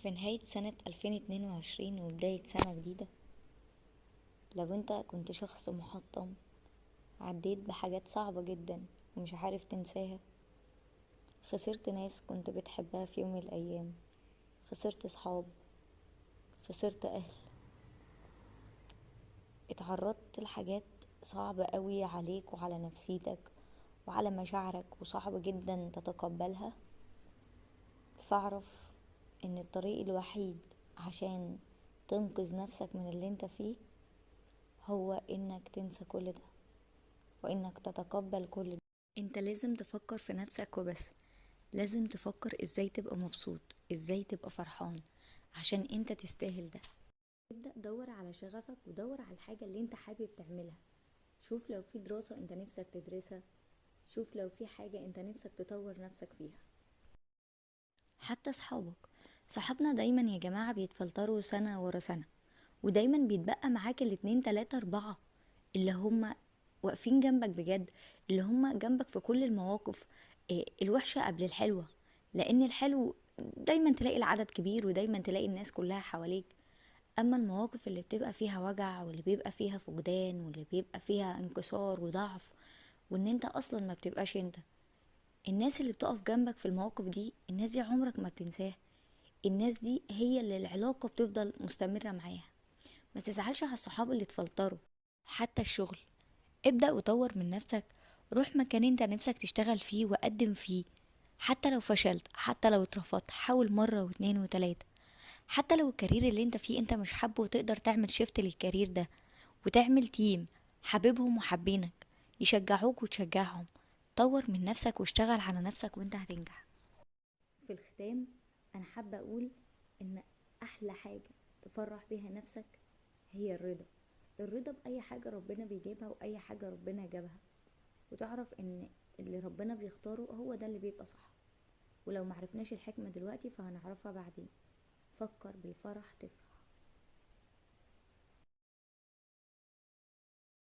في نهاية سنة 2022 وبداية سنة جديدة، لو انت كنت شخص محطم عديت بحاجات صعبة جدا ومش عارف تنساها، خسرت ناس كنت بتحبها في يوم من الأيام، خسرت صحاب، خسرت أهل، اتعرضت لحاجات صعبة قوي عليك وعلى نفسيتك وعلى مشاعرك وصعب جدا تتقبلها، فاعرف ان الطريق الوحيد عشان تنقذ نفسك من اللي انت فيه هو انك تنسى كل ده وانك تتقبل كل ده. انت لازم تفكر في نفسك وبس، لازم تفكر ازاي تبقى مبسوط، ازاي تبقى فرحان، عشان انت تستاهل ده. ابدأ دور على شغفك ودور على الحاجة اللي انت حابب تعملها. شوف لو في دراسة انت نفسك تدرسها، شوف لو في حاجة انت نفسك تطور نفسك فيها. حتى صحابنا دايما يا جماعة بيتفلتروا سنة ورا سنة، ودايما بيتبقى معاك الاتنين تلاتة اربعة اللي هم واقفين جنبك بجد، اللي هم جنبك في كل المواقف، الوحشة قبل الحلوة. لان الحلو دايما تلاقي العدد كبير ودايما تلاقي الناس كلها حواليك، اما المواقف اللي بتبقى فيها وجع واللي بيبقى فيها فقدان واللي بيبقى فيها انكسار وضعف وان انت اصلا ما بتبقاش انت، الناس اللي بتقف جنبك في المواقف دي، الناس دي عمرك ما بتنساها. الناس دي هي اللي العلاقة بتفضل مستمرة معاها. ما تزعلش على الصحاب اللي اتفلتروا. حتى الشغل، ابدأ وطور من نفسك، روح مكان انت نفسك تشتغل فيه وقدم فيه. حتى لو فشلت، حتى لو اترفضت، حاول مرة واتنين وتلاتة. حتى لو الكارير اللي انت فيه انت مش حابه، وتقدر تعمل شيفت للكارير ده وتعمل تيم حبيبهم وحابينك يشجعوك وتشجعهم. طور من نفسك واشتغل على نفسك وانت هتنجح. في الختام انا حابة اقول ان احلى حاجة تفرح بيها نفسك هي الرضا. الرضا بأي حاجة ربنا بيجيبها وأي حاجة ربنا جابها، وتعرف ان اللي ربنا بيختاره هو ده اللي بيبقى صح. ولو معرفناش الحكمة دلوقتي فهنعرفها بعدين. فكر بالفرح تفرح.